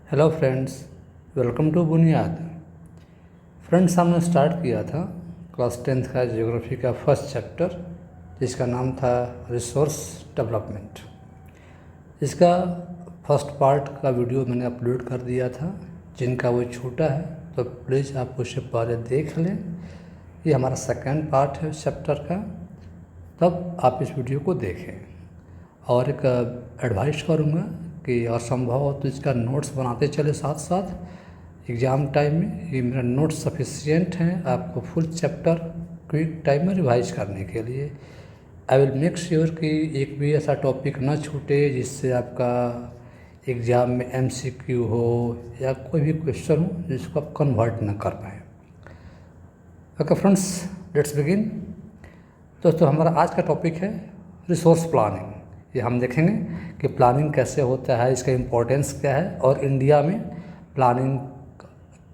Hello friends, welcome to बुनियाद। Friends, हमने start किया था क्लास 10th का ज्योग्राफी का फर्स्ट चैप्टर, जिसका नाम था रिसोर्स डेवलपमेंट। इसका फर्स्ट पार्ट का वीडियो मैंने अपलोड कर दिया था। जिनका वो छूटा है तो प्लीज़ आप उसे पहले देख लें। ये हमारा सेकेंड पार्ट है चैप्टर का, तब आप इस वीडियो को देखें। और एक एडवाइस करूँगा कि और संभव हो तो इसका नोट्स बनाते चले साथ साथ एग्ज़ाम टाइम में। ये मेरा नोट्स सफिशिएंट हैं आपको फुल चैप्टर क्विक टाइम में रिवाइज करने के लिए। आई विल मेक श्योर कि एक भी ऐसा टॉपिक ना छूटे जिससे आपका एग्ज़ाम में MCQ हो या कोई भी क्वेश्चन हो जिसको आप कन्वर्ट ना कर पाएँ। Okay friends, let's begin. दोस्तों, हमारा आज का टॉपिक है रिसोर्स प्लानिंग। ये हम देखेंगे कि प्लानिंग कैसे होता है, इसका इम्पोर्टेंस क्या है और इंडिया में प्लानिंग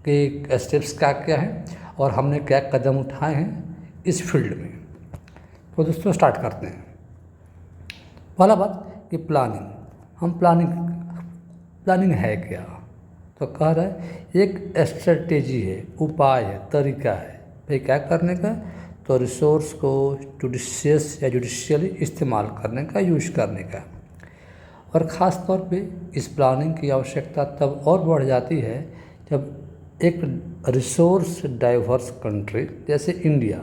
के स्टेप्स क्या क्या हैं और हमने क्या कदम उठाए हैं इस फील्ड में। तो दोस्तों स्टार्ट करते हैं। पहला बात कि प्लानिंग है क्या। तो कह रहा है एक स्ट्रेटेजी है, उपाय है, तरीका है भाई क्या करने का। तो रिसोर्स को जुडिशियस या जुडिशियली इस्तेमाल करने का, यूज करने का। और ख़ास तौर पे इस प्लानिंग की आवश्यकता तब और बढ़ जाती है जब एक रिसोर्स डाइवर्स कंट्री जैसे इंडिया,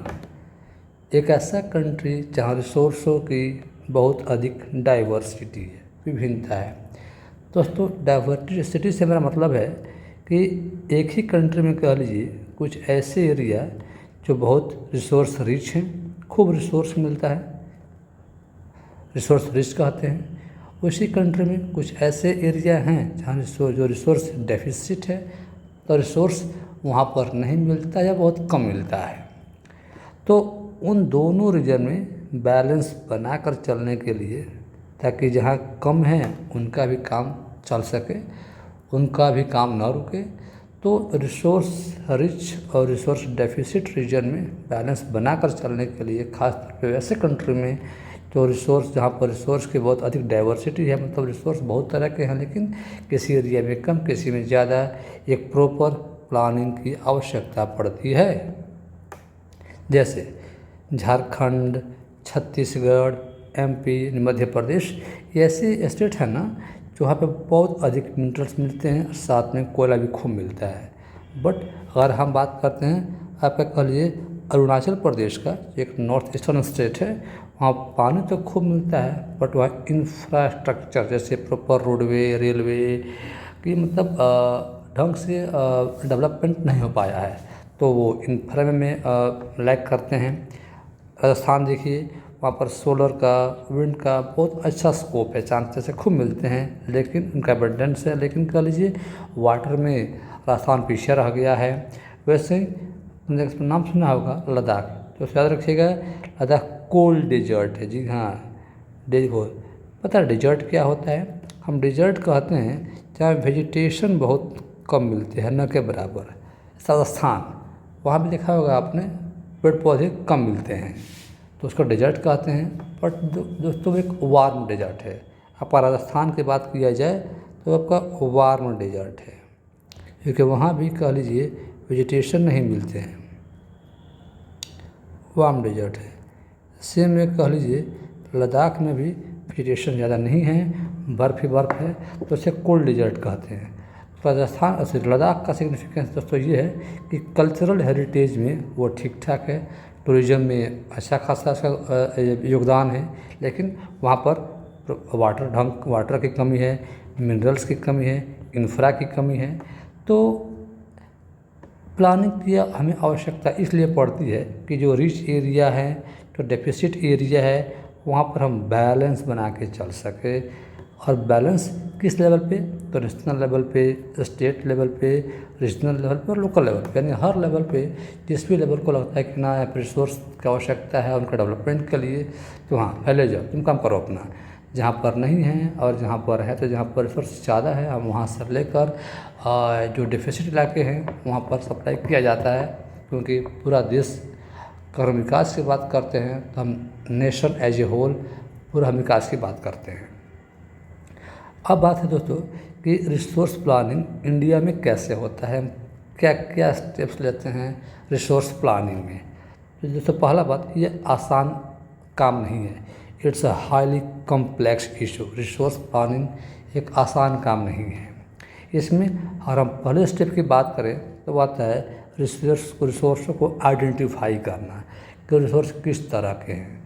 एक ऐसा कंट्री जहाँ रिसोर्सों की बहुत अधिक डाइवर्सिटी है, विभिन्नता है। दोस्तों, डाइवर्सिटी से मेरा मतलब है कि एक ही कंट्री में कह लीजिए कुछ ऐसे एरिया जो बहुत रिसोर्स रिच हैं, खूब रिसोर्स मिलता है, रिसोर्स रिच कहते हैं। उसी कंट्री में कुछ ऐसे एरिया हैं जहाँ जो रिसोर्स डेफिसिट है, तो रिसोर्स वहाँ पर नहीं मिलता या बहुत कम मिलता है। तो उन दोनों रीजन में बैलेंस बनाकर चलने के लिए, ताकि जहाँ कम है उनका भी काम चल सके, उनका भी काम ना रुके, तो रिसोर्स रिच और रिसोर्स डेफिसिट रीजन में बैलेंस बनाकर चलने के लिए खास तौर पे वैसे कंट्री में जो रिसोर्स, जहाँ पर रिसोर्स की बहुत अधिक डाइवर्सिटी है, मतलब रिसोर्स बहुत तरह के हैं लेकिन किसी एरिया में कम, किसी में ज़्यादा, एक प्रॉपर प्लानिंग की आवश्यकता पड़ती है। जैसे झारखंड, छत्तीसगढ़, MP, मध्य प्रदेश, ये ऐसे स्टेट है ना जहाँ पे बहुत अधिक मिनरल्स मिलते हैं और साथ में कोयला भी खूब मिलता है। बट अगर हम बात करते हैं आपका कह लीजिए अरुणाचल प्रदेश का, एक नॉर्थ ईस्टर्न स्टेट है, वहाँ पानी तो खूब मिलता है बट वहाँ इंफ्रास्ट्रक्चर जैसे प्रॉपर रोडवे, रेलवे की मतलब ढंग से डेवलपमेंट नहीं हो पाया है, तो वो इंफ्रा में लैग करते हैं। राजस्थान देखिए, वहाँ पर सोलर का, विंड का बहुत अच्छा स्कोप है, चांसेस से खूब मिलते हैं लेकिन उनका एबंडेंस है। लेकिन कह लीजिए वाटर में राजस्थान पीछे रह गया है। वैसे ही नाम सुना होगा लद्दाख, तो याद रखिएगा लद्दाख कोल्ड डेजर्ट है। जी हाँ, पता है डेजर्ट क्या होता है? हम डेजर्ट कहते हैं जहाँ वेजिटेशन बहुत कम मिलते हैं, न के बराबर। राजस्थान, वहाँ भी देखा होगा आपने, पेड़ पौधे कम मिलते हैं, तो उसको डेजर्ट कहते हैं। बट दोस्तों एक वार्म डेजर्ट है। आपका राजस्थान की बात किया जाए तो आपका वार्म डेजर्ट है, क्योंकि वहाँ भी कह लीजिए वेजिटेशन नहीं मिलते हैं, वार्म डेजर्ट है। सेम में कह लीजिए लद्दाख में भी वेजिटेशन ज़्यादा नहीं है, बर्फ़ ही बर्फ़ है, तो उसे कोल्ड डेजर्ट कहते हैं। राजस्थान लद्दाख का सिग्निफिकेंस दोस्तों ये है कि कल्चरल हेरिटेज में वो ठीक ठाक है, टूरिज़्म में अच्छा खासा उसका योगदान है, लेकिन वहाँ पर वाटर की कमी है, मिनरल्स की कमी है, इंफ्रा की कमी है। तो प्लानिंग की हमें आवश्यकता इसलिए पड़ती है कि जो रिच एरिया है, जो डेफिसिट एरिया है, वहाँ पर हम बैलेंस बना के चल सके। और बैलेंस किस लेवल पे? तो नेशनल लेवल पे, स्टेट लेवल पे, रीजनल लेवल पे और लोकल लेवल पे, यानी हर लेवल पे जिस भी लेवल को लगता है कि ना रिसोर्स की आवश्यकता है उनका डेवलपमेंट के लिए, तो हाँ पहले जाओ, तुम काम करो अपना। जहाँ पर नहीं है और जहाँ पर है, तो जहाँ पर रिसोर्स ज़्यादा है हम वहाँ से लेकर जो डेफिसिट इलाके हैं वहाँ पर सप्लाई किया जाता है, क्योंकि पूरा देश अगर हम विकास की बात करते हैं तो हम नेशन एज ए होल पूरा हम विकास की बात करते हैं। अब बात है दोस्तों कि रिसोर्स प्लानिंग इंडिया में कैसे होता है, हम क्या क्या स्टेप्स लेते हैं रिसोर्स प्लानिंग में। तो जैसे पहला बात, ये आसान काम नहीं है, it's a highly complex issue. Resource planning एक आसान काम नहीं है। इसमें अगर हम पहले स्टेप की बात करें तो वो आता है रिसोर्सों को आइडेंटिफाई करना कि रिसोर्स किस तरह के हैं।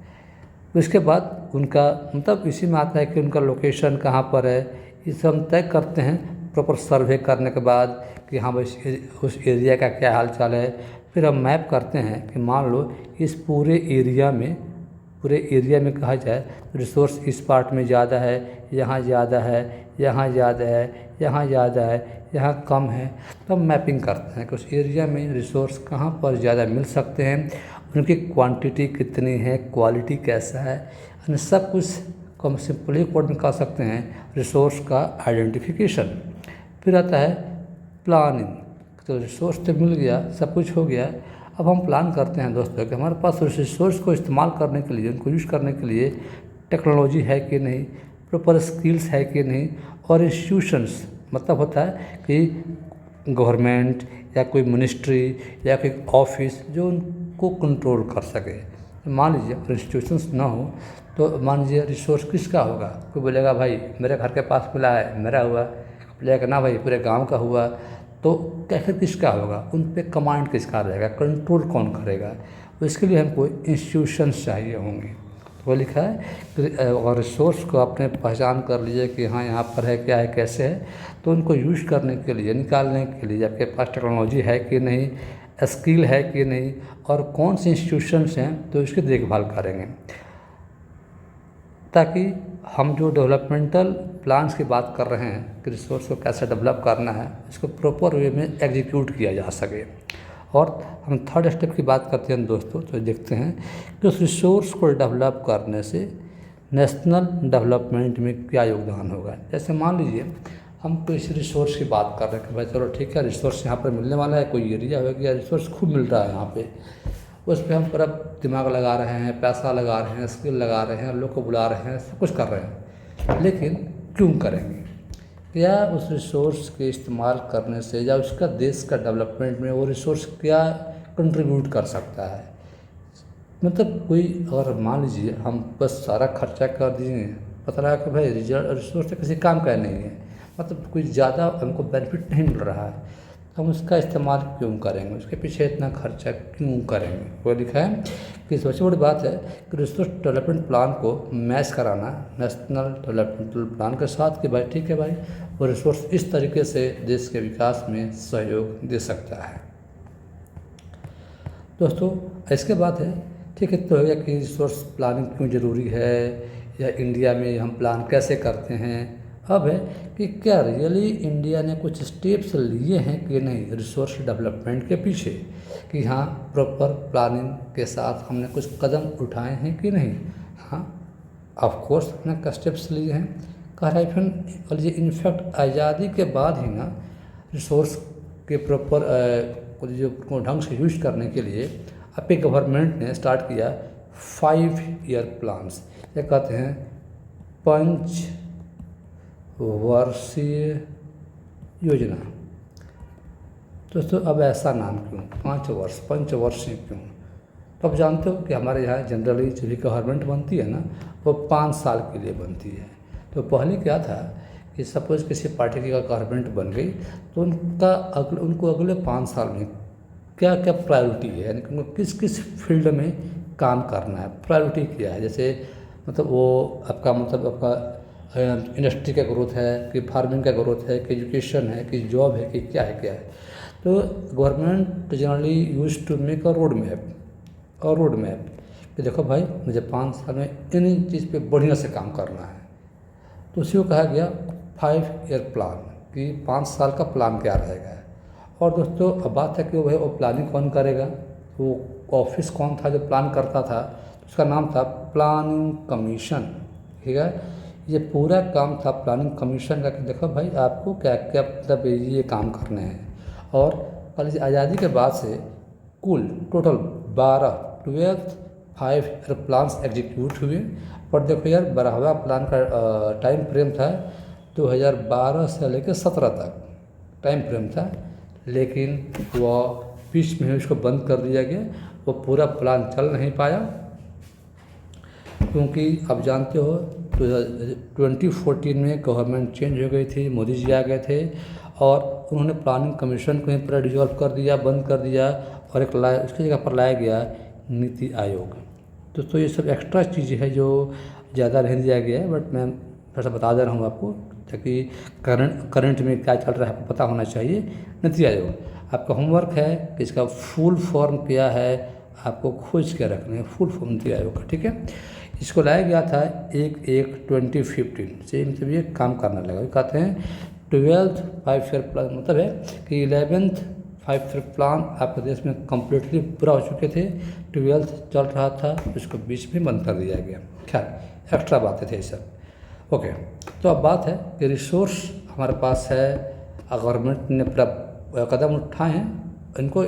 उसके बाद उनका मतलब इसी में आता है कि उनका लोकेशन कहाँ पर है, इसे हम तय करते हैं प्रॉपर सर्वे करने के बाद कि हाँ भाई उस एरिया का क्या हाल चाल है। फिर हम मैप करते हैं कि मान लो इस पूरे एरिया में कहा जाए तो रिसोर्स इस पार्ट में ज़्यादा है, यहाँ ज़्यादा है, यहाँ ज़्यादा है, यहाँ ज़्यादा है, यहाँ कम है। तो हम मैपिंग करते हैं कि उस एरिया में रिसोर्स कहाँ पर ज़्यादा मिल सकते हैं, उनकी क्वांटिटी कितनी है, क्वालिटी कैसा है, यानी सब कुछ को हम सिंपली कोड में कर सकते हैं रिसोर्स का आइडेंटिफिकेशन। फिर आता है प्लानिंग। तो रिसोर्स तो मिल गया, सब कुछ हो गया, अब हम प्लान करते हैं दोस्तों कि हमारे पास उस रिसोर्स को इस्तेमाल करने के लिए, उनको यूज़ करने के लिए टेक्नोलॉजी है कि नहीं, प्रॉपर स्किल्स है कि नहीं, और इंस्टीट्यूशंस मतलब होता है कि गवर्नमेंट या कोई मिनिस्ट्री या कोई ऑफिस जो उनको कंट्रोल कर सके। मान लीजिए इंस्टीट्यूशंस ना हो तो मान लीजिए रिसोर्स किसका होगा, कोई बोलेगा भाई मेरे घर के पास मिला है मेरा हुआ, बोलेगा ना भाई पूरे गांव का हुआ, तो कैसे किसका होगा, उन पे कमांड किसका रहेगा, कंट्रोल कौन करेगा। तो इसके लिए हमको इंस्टीट्यूशंस चाहिए होंगे। तो वो लिखा है कि और रिसोर्स को आपने पहचान कर लीजिए कि हाँ यहाँ पर है, क्या है, कैसे है, तो उनको यूज़ करने के लिए, निकालने के लिए आपके पास टेक्नोलॉजी है कि नहीं, स्किल है कि नहीं, और कौन से इंस्टीट्यूशंस हैं तो इसकी देखभाल करेंगे, ताकि हम जो डेवलपमेंटल प्लान्स की बात कर रहे हैं कि रिसोर्स को कैसे डेवलप करना है, इसको प्रॉपर वे में एग्जीक्यूट किया जा सके। और हम थर्ड स्टेप की बात करते हैं दोस्तों, तो देखते हैं कि उस रिसोर्स को डेवलप करने से नेशनल डेवलपमेंट में क्या योगदान होगा। जैसे मान लीजिए हम किसी रिसोर्स की बात कर रहे हैं कि भाई चलो ठीक है, रिसोर्स यहाँ पर मिलने वाला है, कोई एरिया हो गया, रिसोर्स खूब मिल रहा है यहाँ पे, उस पर हम पूरा दिमाग लगा रहे हैं, पैसा लगा रहे हैं, स्किल लगा रहे हैं, लोग को बुला रहे हैं, सब कुछ कर रहे हैं, लेकिन क्यों करेंगे? क्या उस रिसोर्स के इस्तेमाल करने से या उसका देश का डेवलपमेंट में वो रिसोर्स क्या कंट्रीब्यूट कर सकता है? मतलब कोई अगर मान लीजिए हम बस सारा खर्चा कर दिए, पता लगा कि भाई रिसोर्स तो किसी काम का नहीं है, मतलब कुछ ज़्यादा हमको बेनिफिट नहीं मिल रहा है, हम उसका इस्तेमाल क्यों करेंगे, उसके पीछे इतना खर्चा क्यों करेंगे। वो लिखा है कि सबसे बड़ी बात है कि रिसोर्स डेवलपमेंट प्लान को मैच कराना नेशनल डेवलपमेंटल प्लान के साथ कि भाई ठीक है भाई वो रिसोर्स इस तरीके से देश के विकास में सहयोग दे सकता है। दोस्तों इसके बाद है ठीक है, तो हो गया कि रिसोर्स प्लानिंग क्यों ज़रूरी है या इंडिया में हम प्लान कैसे करते हैं। अब है कि क्या रियली इंडिया ने कुछ स्टेप्स लिए हैं कि नहीं रिसोर्स डेवलपमेंट के पीछे, कि हाँ प्रॉपर प्लानिंग के साथ हमने कुछ कदम उठाए हैं कि नहीं। हाँ ऑफ कोर्स हमने स्टेप्स लिए हैं, कह रहा है फिर इनफैक्ट आज़ादी के बाद ही ना रिसोर्स के प्रॉपर जो ढंग से यूज करने के लिए आपके गवर्नमेंट ने स्टार्ट किया 5 ईयर प्लान्स, ये कहते हैं पंचवर्षीय योजना। दोस्तों अब ऐसा नाम क्यों 5 वर्ष, पंचवर्षीय क्यों? तो आप जानते हो कि हमारे यहाँ जनरली जो भी गवर्नमेंट बनती है ना वो 5 साल के लिए बनती है। तो पहले क्या था कि सपोज किसी पार्टी की गवर्नमेंट बन गई तो उनको अगले 5 साल में क्या क्या प्रायोरिटी है, यानी कि उनको किस किस फील्ड में काम करना है, प्रायोरिटी क्या है। जैसे मतलब वो आपका इंडस्ट्री का ग्रोथ है कि फार्मिंग का ग्रोथ है कि एजुकेशन है कि जॉब है कि क्या है। तो government generally use to make a road map कि देखो भाई मुझे 5 साल में इन चीज़ पे बढ़िया से काम करना है, तो उसी को कहा गया 5 ईयर प्लान कि 5 साल का प्लान क्या रहेगा। और दोस्तों अब बात है कि वो प्लानिंग कौन करेगा, वो ऑफिस कौन था जो प्लान करता था, उसका नाम था प्लानिंग कमीशन। ठीक है, ये पूरा काम था प्लानिंग कमीशन का कि देखो भाई आपको क्या क्या मतलब ये काम करने हैं। और आज़ादी के बाद से कुल टोटल 12 5 ईयर प्लान्स एग्जीक्यूट हुए। पर देखो यार 12वां प्लान का टाइम फ्रेम था 2012 से लेकर 17 तक टाइम फ्रेम था, लेकिन वह बीच में ही उसको बंद कर दिया गया। वो पूरा प्लान चल नहीं पाया, क्योंकि आप जानते हो 2014 में गवर्नमेंट चेंज हो गई थी, मोदी जी आ गए थे और उन्होंने प्लानिंग कमीशन को ही पूरा डिजॉल्व कर दिया, बंद कर दिया और उसकी जगह पर लाया गया नीति आयोग। तो ये सब एक्स्ट्रा चीज़ें हैं जो ज़्यादा नहीं दिया गया है, बट मैं थोड़ा सा बता दे रहा हूँ आपको, ताकि करंट में क्या चल रहा है आपको पता होना चाहिए। नीति आयोग आपका होमवर्क है कि इसका फुल फॉर्म क्या है, आपको खोज के रखना है फुल फॉर्म नीति आयोग का, ठीक है। इसको लाया गया था 1/1/2015 से, मतलब ये काम करने लगा। कहते हैं 12th 5 ईयर प्लान, मतलब है कि 11th 5 ईयर प्लान आपके देश में कम्प्लीटली पूरा हो चुके थे, 12th चल रहा था, उसको बीच में बंद कर दिया गया। खैर एक्स्ट्रा बातें थे सब, ओके। तो अब बात है कि रिसोर्स हमारे पास है, गवर्नमेंट ने पूरा कदम उठाए हैं इनको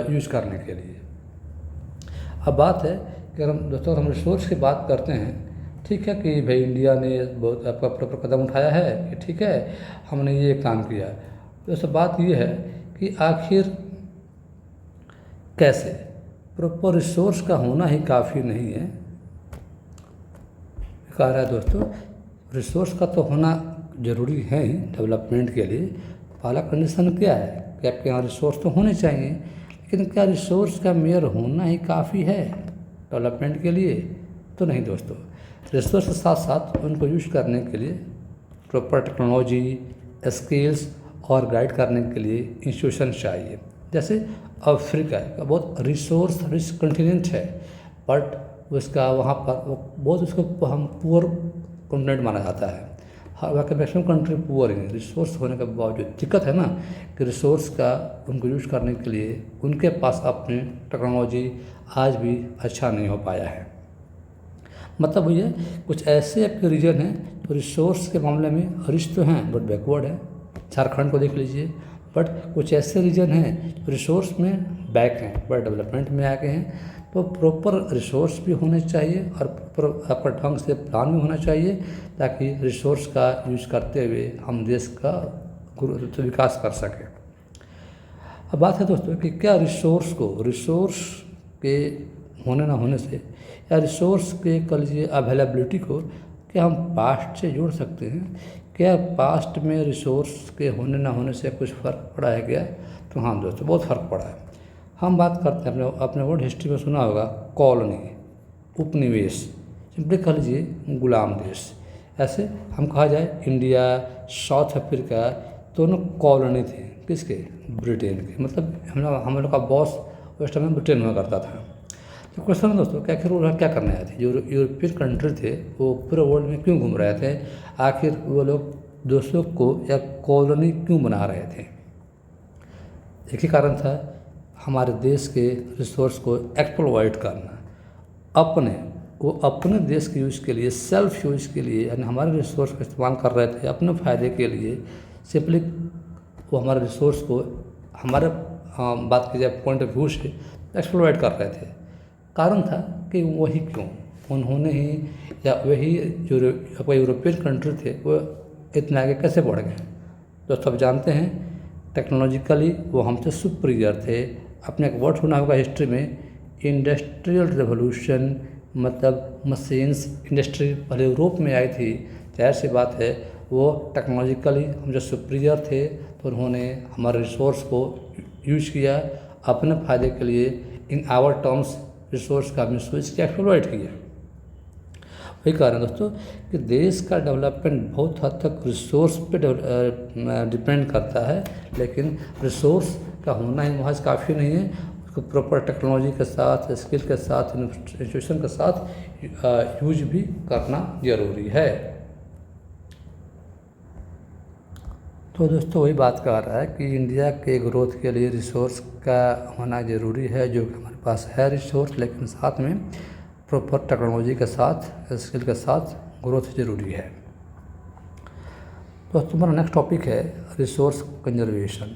यूज़ करने के लिए। अब बात है कि हम रिसोर्स की बात करते हैं, ठीक है कि भाई इंडिया ने बहुत आपका प्रॉपर कदम उठाया है कि ठीक है हमने ये काम किया। तो सब बात ये है कि आखिर कैसे प्रॉपर रिसोर्स का होना ही काफ़ी नहीं है। कह रहा है दोस्तों, रिसोर्स का तो होना ज़रूरी है ही डेवलपमेंट के लिए। पहला कंडीशन क्या है कि आपके यहाँ रिसोर्स तो होने चाहिए, लेकिन क्या रिसोर्स का मेयर होना ही काफ़ी है डेवलपमेंट के लिए? तो नहीं दोस्तों, रिसोर्स के साथ साथ उनको यूज करने के लिए प्रॉपर टेक्नोलॉजी, स्किल्स और गाइड करने के लिए इंस्टीट्यूशन चाहिए। जैसे अफ्रीका का बहुत रिसोर्स रिच कॉन्टिनेंट है, बट उसका वहाँ पर बहुत उसको हम पुअर कॉन्टिनेंट माना जाता है। वहाँ के मैक्सिमम कंट्री पुअर ही रिसोर्स होने के बावजूद दिक्कत है ना कि रिसोर्स का उनको यूज करने के लिए उनके पास अपनी टेक्नोलॉजी आज भी अच्छा नहीं हो पाया है। मतलब ये कुछ ऐसे आपके रीजन हैं तो रिसोर्स के मामले में रिच तो हैं बट बैकवर्ड है। झारखंड को देख लीजिए, बट कुछ ऐसे रीजन हैं रिसोर्स में बैक हैं बट डेवलपमेंट में आगे हैं। तो प्रॉपर रिसोर्स भी होने चाहिए और प्रॉपर आपका ढंग से प्लान भी होना चाहिए, ताकि रिसोर्स का यूज करते हुए हम देश का विकास कर सकें। अब बात है दोस्तों कि क्या रिसोर्स के होने ना होने से या रिसोर्स के कह लीजिए अवेलेबिलिटी को क्या हम पास्ट से जोड़ सकते हैं? क्या पास्ट में रिसोर्स के होने ना होने से कुछ फ़र्क पड़ा है क्या? तो हाँ दोस्तों, बहुत फ़र्क पड़ा है। हम बात करते हैं अपने वर्ल्ड हिस्ट्री में सुना होगा कॉलोनी, उपनिवेश, सिंपली कह लीजिए गुलाम देश। ऐसे हम कहा जाए इंडिया, साउथ अफ्रीका दोनों कॉलोनी थे किसके? ब्रिटेन के। मतलब हम लोग का बॉस उस टाइम में ब्रिटेन हुआ करता था। तो क्वेश्चन है दोस्तों, क्या आखिर वो क्या करने आए थे? जो यूरोपियन कंट्री थे वो पूरे वर्ल्ड में क्यों घूम रहे थे? आखिर वो लोग दूसरों को या कॉलोनी क्यों बना रहे थे? एक ही कारण था, हमारे देश के रिसोर्स को एक्सप्लॉइट करना। अपने देश के यूज़ के लिए, सेल्फ यूज़ के लिए, यानी हमारे रिसोर्स का इस्तेमाल कर रहे थे अपने फ़ायदे के लिए। सिंपली वो हमारे रिसोर्स को हमारे बात की जाए पॉइंट ऑफ व्यू से एक्सप्लॉइट कर रहे थे। कारण था कि वही क्यों उन्होंने ही या वही जो यूरोपियन कंट्री थे वो इतने आगे कैसे बढ़ गए? दोस्तों आप जानते हैं टेक्नोलॉजिकली वो हमसे सुपीरियर थे। अपने एक वर्ड सुना होगा हिस्ट्री में, इंडस्ट्रियल रेवोल्यूशन, मतलब मशीन्स इंडस्ट्री पहले यूरोप में आई थी। जाहिर सी बात है वो टेक्नोलॉजिकली हमसे सुपीरियर थे, तो उन्होंने हमारे रिसोर्स को यूज किया अपने फ़ायदे के लिए। इन आवर टर्म्स रिसोर्स का मिसयूज किया, एक्सप्लॉइट किया। वही कारण दोस्तों कि देश का डेवलपमेंट बहुत हद तक रिसोर्स पे डिपेंड करता है, लेकिन रिसोर्स का होना ही महज काफ़ी नहीं है, उसको प्रॉपर टेक्नोलॉजी के साथ, स्किल के साथ, इंस्टीट्यूशन के साथ यूज भी करना ज़रूरी है। तो दोस्तों वही बात कर रहा है कि इंडिया के ग्रोथ के लिए रिसोर्स का होना ज़रूरी है, जो कि हमारे पास है रिसोर्स, लेकिन साथ में प्रॉपर टेक्नोलॉजी के साथ, स्किल के साथ ग्रोथ ज़रूरी है। दोस्तों हमारा नेक्स्ट टॉपिक है रिसोर्स कंजर्वेशन,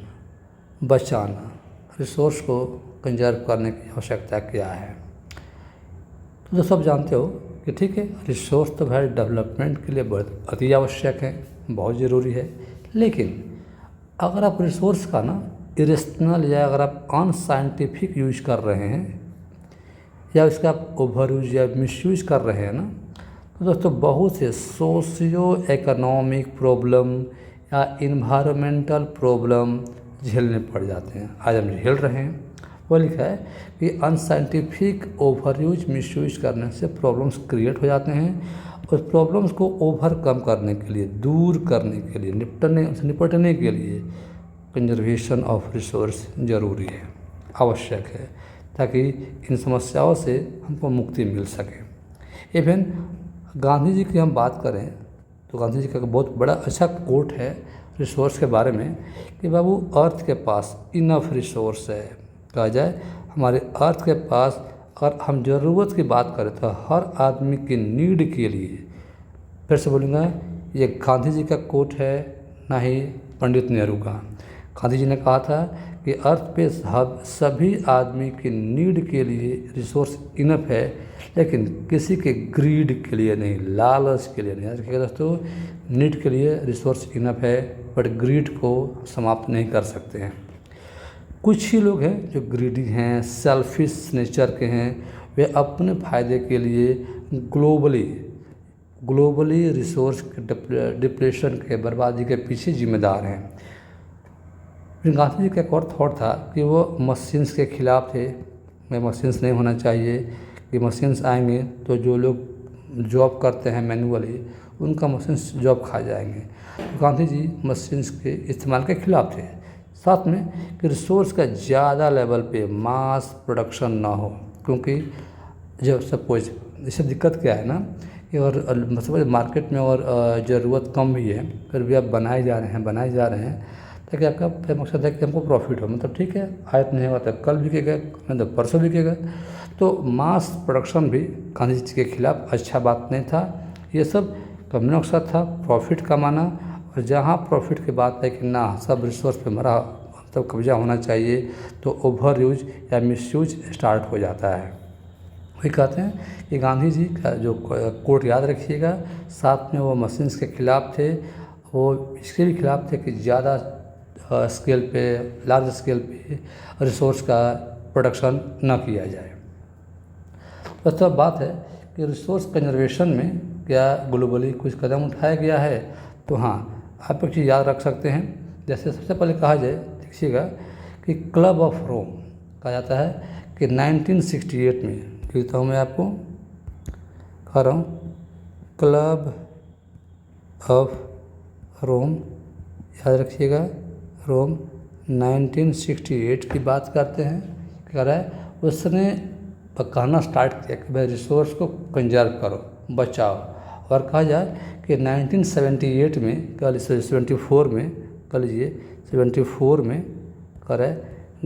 बचाना। रिसोर्स को कंजर्व करने की आवश्यकता क्या है? तो दोस्तों आप जानते हो कि ठीक है, रिसोर्स तो भाई डेवलपमेंट के लिए बहुत अति आवश्यक है। बहुत ज़रूरी है। लेकिन अगर आप रिसोर्स का ना इरेशनल या अगर आप अनसाइंटिफिक यूज कर रहे हैं या उसका आप ओवर यूज या मिसयूज कर रहे हैं ना, तो दोस्तों बहुत से सोशियो इकोनॉमिक प्रॉब्लम या इन्वायरमेंटल प्रॉब्लम झेलने पड़ जाते हैं। आज हम झेल रहे हैं। वो लिखा है कि अनसाइंटिफिक ओवर यूज मिसयूज करने से प्रॉब्लम्स क्रिएट हो जाते हैं। उस प्रॉब्लम्स को ओवरकम करने के लिए, दूर करने के लिए, निपटने के लिए कंजर्वेशन ऑफ रिसोर्स ज़रूरी है, आवश्यक है, ताकि इन समस्याओं से हमको मुक्ति मिल सके। इवन गांधी जी की हम बात करें तो गांधी जी का बहुत बड़ा अच्छा कोट है रिसोर्स के बारे में कि बाबू अर्थ के पास इनफ रिसोर्स है। कहा जाए हमारे अर्थ के पास, और हम ज़रूरत की बात करें तो हर आदमी की नीड के लिए, फिर से बोलूँगा, ये गांधी जी का कोट है, ना ही पंडित नेहरू का। गांधी जी ने कहा था कि अर्थ पे सभी आदमी की नीड के लिए रिसोर्स इनफ है, लेकिन किसी के ग्रीड के लिए नहीं, लालच के लिए नहीं। आज के दोस्तों, नीड के लिए रिसोर्स इनफ है, बट ग्रीड को समाप्त नहीं कर सकते हैं। कुछ ही लोग हैं जो ग्रीडी हैं, सेल्फिश नेचर के हैं, वे अपने फ़ायदे के लिए ग्लोबली रिसोर्स के डिप्रेशन के, बर्बादी के पीछे जिम्मेदार हैं। गांधी जी का एक और थॉट था कि वो मशीन्स के खिलाफ थे। मैं मशीन्स नहीं होना चाहिए, कि मशीन्स आएंगे तो जो लोग जॉब करते हैं मैनुअली, उनका मशीन्स जॉब खा जाएंगे। तो गांधी जी मशीन्स के इस्तेमाल के खिलाफ थे। साथ में कि रिसोर्स का ज़्यादा लेवल पे मास प्रोडक्शन ना हो, क्योंकि जब सपोज इससे दिक्कत क्या है ना कि और मतलब मार्केट में और ज़रूरत कम भी है, फिर भी आप बनाए जा रहे हैं ताकि आपका मकसद है कि हमको प्रॉफिट हो। मतलब ठीक है, आयत नहीं होता, कल बिकेगा, मतलब परसों बिकेगा। तो मास प्रोडक्शन भी गांधी जी के खिलाफ अच्छा बात नहीं था। ये सब का मकसद था प्रॉफिट कमाना, और जहाँ प्रॉफिट की बात है कि ना सब रिसोर्स पे हमारा मतलब कब्जा होना चाहिए, तो ओवर यूज या मिसयूज स्टार्ट हो जाता है। वही कहते हैं कि गांधी जी का जो कोट याद रखिएगा। साथ में वो मशीन्स के खिलाफ थे, वो इसके भी खिलाफ थे कि ज़्यादा स्केल पे, लार्ज स्केल पे रिसोर्स का प्रोडक्शन न किया जाए। बस तो बात है कि रिसोर्स कंजर्वेशन में क्या ग्लोबली कुछ कदम उठाया गया है। तो हाँ, आप एक चीज़ याद रख सकते हैं। जैसे सबसे पहले कहा जाए, देखिएगा कि क्लब ऑफ रोम कहा जाता है कि 1968 में, कहता हूँ मैं आपको, कह रहा हूँ, क्लब ऑफ रोम, याद रखिएगा, रोम 1968 की बात करते हैं। कह रहा है उसने कहना स्टार्ट किया कि भाई रिसोर्स को कंजर्व करो, बचाओ। और कहा जाए कि 1978 में, कल 74 में, कह लीजिए 74 में, कह रहे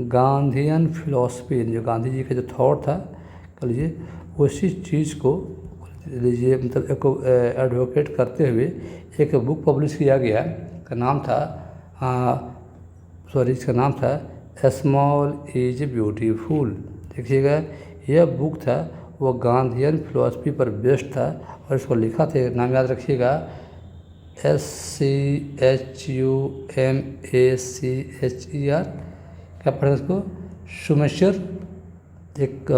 गांधीयन फिलॉसफी, जो गांधी जी का जो थॉट था, कह लीजिए उसी चीज़ को लीजिए, मतलब एक एडवोकेट करते हुए एक बुक पब्लिश किया गया। का नाम था इसका नाम था स्मॉल इज ब्यूटीफुल। देखिएगा, यह बुक था, वो गांधीयन फिलॉसफी पर बेस्ड था, और इसको लिखा थे, नाम याद रखिएगा, SCHUMACHER। क्या पढ़े इसको? शुमेशर एक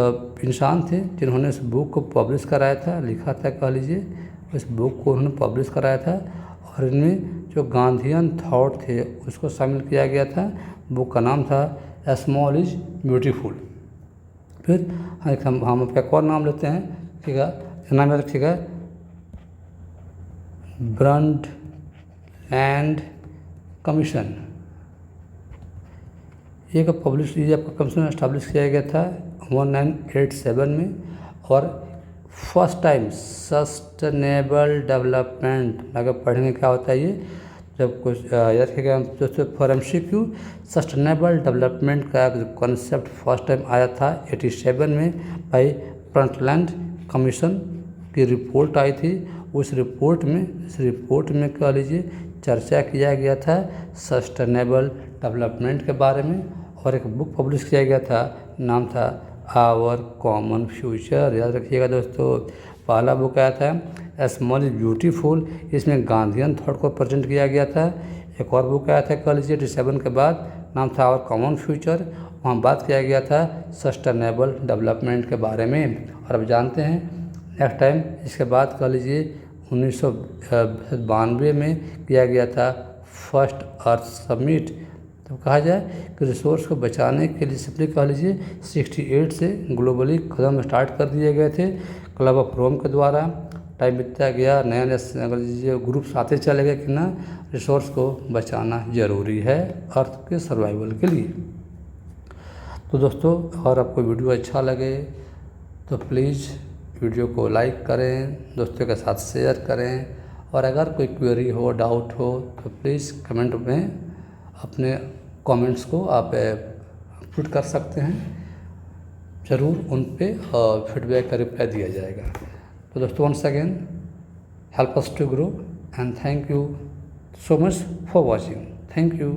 इंसान थे जिन्होंने इस बुक को पब्लिश कराया था, लिखा था, कह लीजिए इस बुक को उन्होंने पब्लिश कराया था, और इनमें जो गांधीयन थॉट थे उसको शामिल किया गया था। बुक का नाम था स्मॉल इज ब्यूटीफुल। फिर हम आपका एक और नाम लेते हैं, ठीक है, नाम याद रखिएगा, ब्रंट लैंड कमीशन। ये का पब्लिश, ये आपका कमीशन इस्टेब्लिश किया गया था 1987 में। और फर्स्ट टाइम सस्टेनेबल डेवलपमेंट, अगर पढ़ेंगे क्या होता है ये, जब कुछ याद रखिएगा दोस्तों, फॉर MCQ, सस्टेनेबल डेवलपमेंट का कॉन्सेप्ट फर्स्ट टाइम आया था 87 में भाई ब्रंटलैंड कमीशन की रिपोर्ट आई थी। इस रिपोर्ट में कह लीजिए चर्चा किया गया था सस्टेनेबल डेवलपमेंट के बारे में, और एक बुक पब्लिश किया गया था, नाम था आवर कॉमन फ्यूचर। याद रखिएगा दोस्तों, पहला बुक आया था स्मॉल इज ब्यूटीफुल, इसमें गांधीयन थॉट को प्रेजेंट किया गया था। एक और बुक आया था कह लीजिए 87 के बाद, नाम था आवर कॉमन फ्यूचर, वहाँ बात किया गया था सस्टेनेबल डेवलपमेंट के बारे में। और अब जानते हैं नेक्स्ट टाइम इसके बाद कह लीजिए 1992 में किया गया था फर्स्ट अर्थ समिट। तो कहा जाए कि रिसोर्स को बचाने के लिए सिंपली कह लीजिए 68 से ग्लोबली कदम स्टार्ट कर दिए गए थे क्लब ऑफ रोम के द्वारा। टाइम बीतता गया, नए नए ग्रुप्स आते चले गए कि ना रिसोर्स को बचाना ज़रूरी है अर्थ के सर्वाइवल के लिए। तो दोस्तों अगर आपको वीडियो अच्छा लगे तो प्लीज़ वीडियो को लाइक करें, दोस्तों के साथ शेयर करें, और अगर कोई क्वेरी हो, डाउट हो तो प्लीज़ कमेंट में अपने कमेंट्स को आप पुट कर सकते हैं, ज़रूर उन पे फीडबैक का रिप्लाई दिया जाएगा। तो दोस्तों once again help us to grow and thank you so much for watching. Thank you.